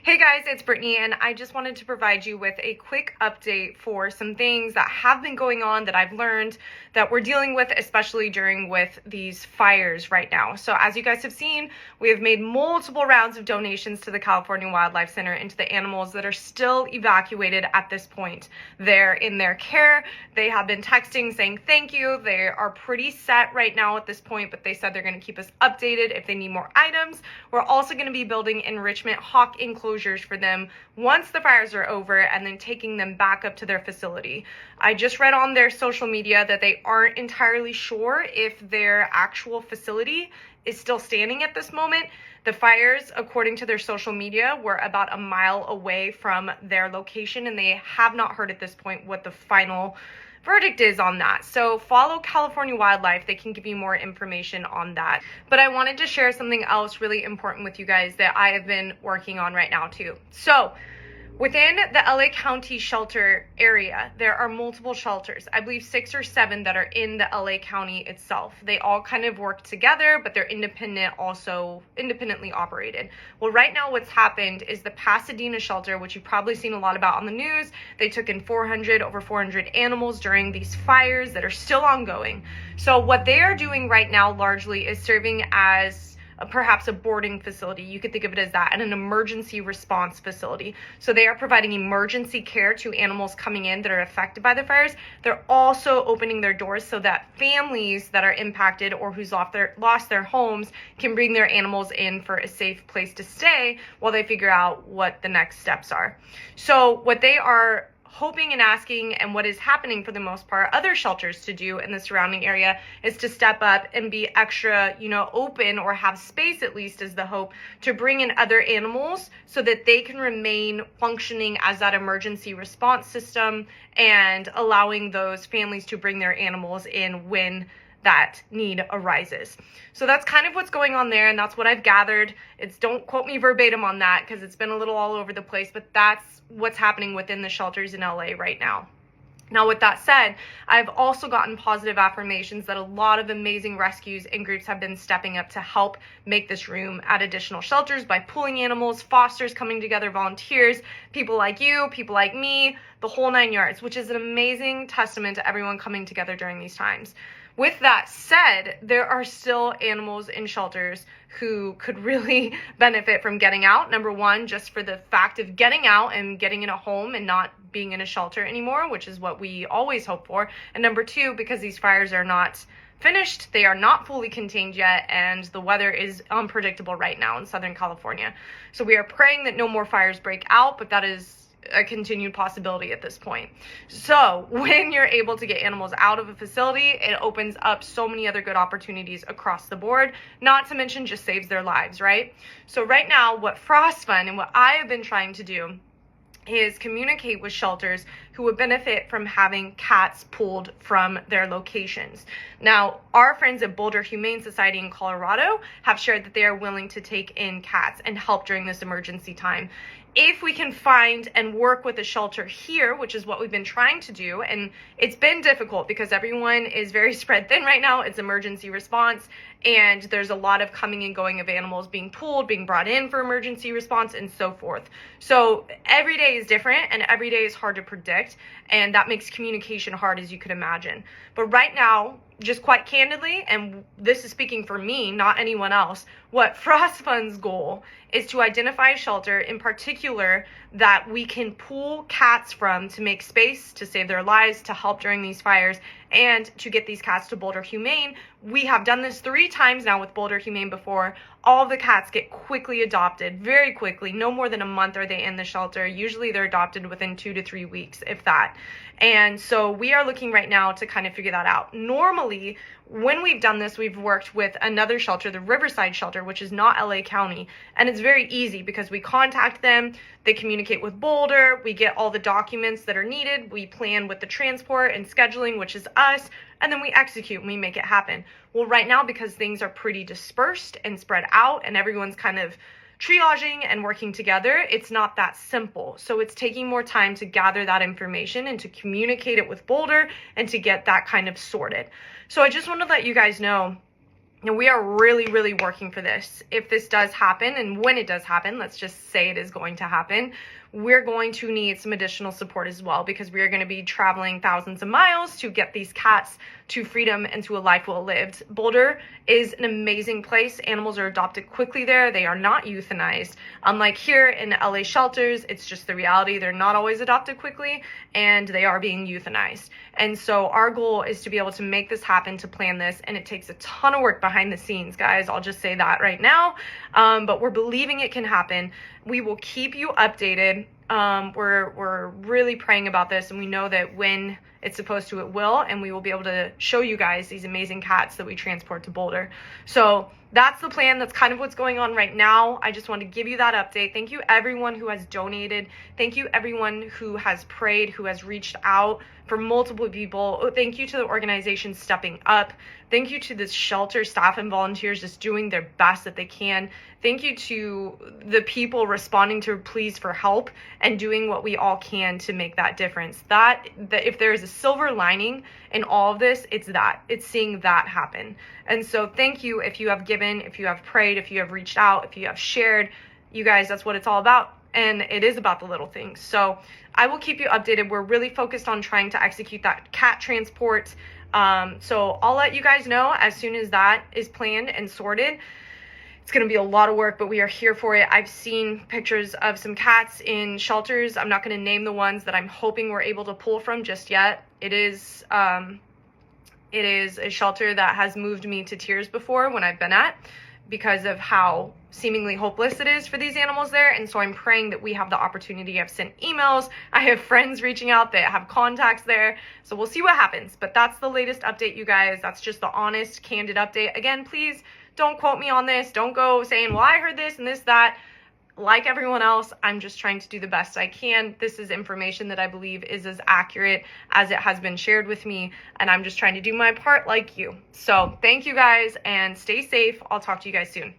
Hey guys, it's Brittany, and I just wanted to provide you with a quick update for some things that have been going on that I've learned that we're dealing with, especially with these fires right now. So as you guys have seen, we have made multiple rounds of donations to the California Wildlife Center and to the animals that are still evacuated at this point. They're in their care. They have been texting saying thank you. They are pretty set right now at this point, but they said they're going to keep us updated if they need more items. We're also going to be building enrichment hawk enclosures for them once the fires are over, and then taking them back up to their facility. I just read on their social media that they aren't entirely sure if their actual facility is still standing at this moment. The fires, according to their social media, were about a mile away from their location, and they have not heard at this point what the final verdict is on that. So follow California Wildlife. They can give you more information on that. But I wanted to share something else really important with you guys that I have been working on right now too. So within the LA County shelter area, there are multiple shelters. I believe 6 or 7 that are in the LA County itself. They all kind of work together, but they're independently operated. Well, right now what's happened is the Pasadena shelter, which you've probably seen a lot about on the news, they took in over 400 animals during these fires that are still ongoing. So what they are doing right now largely is serving as perhaps a boarding facility. You could think of it as that, and an emergency response facility. So they are providing emergency care to animals coming in that are affected by the fires. They're also opening their doors so that families that are impacted or who's lost their homes can bring their animals in for a safe place to stay while they figure out what the next steps are. So what they are hoping and asking, and what is happening for the most part, other shelters to do in the surrounding area, is to step up and be extra, open, or have space at least, is the hope, to bring in other animals so that they can remain functioning as that emergency response system and allowing those families to bring their animals in when that need arises. So that's kind of what's going on there, and that's what I've gathered. Don't quote me verbatim on that because it's been a little all over the place, but that's what's happening within the shelters in LA right now. Now, with that said, I've also gotten positive affirmations that a lot of amazing rescues and groups have been stepping up to help make this room at additional shelters by pulling animals, fosters coming together, volunteers, people like you, people like me, the whole 9 yards, which is an amazing testament to everyone coming together during these times. With that said, there are still animals in shelters who could really benefit from getting out. Number one, just for the fact of getting out and getting in a home and not being in a shelter anymore, which is what we always hope for. And number two, because these fires are not finished, they are not fully contained yet, and the weather is unpredictable right now in Southern California. So we are praying that no more fires break out, but that is a continued possibility at this point. So when you're able to get animals out of a facility, it opens up so many other good opportunities across the board, not to mention just saves their lives, right? So right now, what Frost Fund and what I have been trying to do is communicate with shelters who would benefit from having cats pulled from their locations. Now, our friends at Boulder Humane Society in Colorado have shared that they are willing to take in cats and help during this emergency time. If we can find and work with a shelter here, which is what we've been trying to do, and it's been difficult because everyone is very spread thin right now. It's emergency response, and there's a lot of coming and going of animals being pulled, being brought in for emergency response, and so forth. So every day is different, and every day is hard to predict, and that makes communication hard, as you could imagine. But right now, just quite candidly, and this is speaking for me, not anyone else, what Frost Fund's goal is to identify a shelter in particular that we can pull cats from to make space, to save their lives, to help during these fires, and to get these cats to Boulder Humane. We have done this 3 times now with Boulder Humane before. All of the cats get quickly adopted, very quickly. No more than a month are they in the shelter. Usually they're adopted within 2 to 3 weeks, if that. And so we are looking right now to kind of figure that out. Normally, when we've done this, we've worked with another shelter, the Riverside shelter, which is not LA County. And it's very easy because we contact them, they communicate with Boulder, we get all the documents that are needed, we plan with the transport and scheduling, which is us, and then we execute and we make it happen. Well, right now, because things are pretty dispersed and spread out and everyone's kind of triaging and working together, it's not that simple. So it's taking more time to gather that information and to communicate it with Boulder and to get that kind of sorted. So I just want to let you guys know And we are really, really working for this. If this does happen, and when it does happen, let's just say it is going to happen, we're going to need some additional support as well, because we are going to be traveling thousands of miles to get these cats to freedom and to a life well lived. Boulder is an amazing place. Animals are adopted quickly there. They are not euthanized. Unlike here in LA shelters, it's just the reality. They're not always adopted quickly, and they are being euthanized. And so our goal is to be able to make this happen, to plan this, and it takes a ton of work behind the scenes, guys. I'll just say that right now. But we're believing it can happen. We will keep you updated. We're really praying about this, and we know that when it's supposed to, it will, and we will be able to show you guys these amazing cats that we transport to Boulder. So that's the plan. That's kind of what's going on right now. I just want to give you that update. Thank you everyone who has donated. Thank you everyone who has prayed, who has reached out for multiple people. Oh, thank you to the organization stepping up. Thank you to the shelter staff and volunteers just doing their best that they can. Thank you to the people responding to pleas for help and doing what we all can to make that difference. That if there is a silver lining in all of this, it's seeing that happen. And so thank you if you have given, if you have prayed, if you have reached out, if you have shared. You guys, that's what it's all about. And it is about the little things. So I will keep you updated. We're really focused on trying to execute that cat transport. So I'll let you guys know as soon as that is planned and sorted. It's going to be a lot of work, but we are here for it. I've seen pictures of some cats in shelters. I'm not going to name the ones that I'm hoping we're able to pull from just yet. It is a shelter that has moved me to tears before when I've been at, because of how seemingly hopeless it is for these animals there. And so I'm praying that we have the opportunity. I've sent emails. I have friends reaching out that have contacts there. So we'll see what happens. But that's the latest update, you guys. That's just the honest, candid update. Again, please don't quote me on this. Don't go saying, well, I heard this and this, that. Like everyone else, I'm just trying to do the best I can. This is information that I believe is as accurate as it has been shared with me, and I'm just trying to do my part like you. So thank you guys, and stay safe. I'll talk to you guys soon.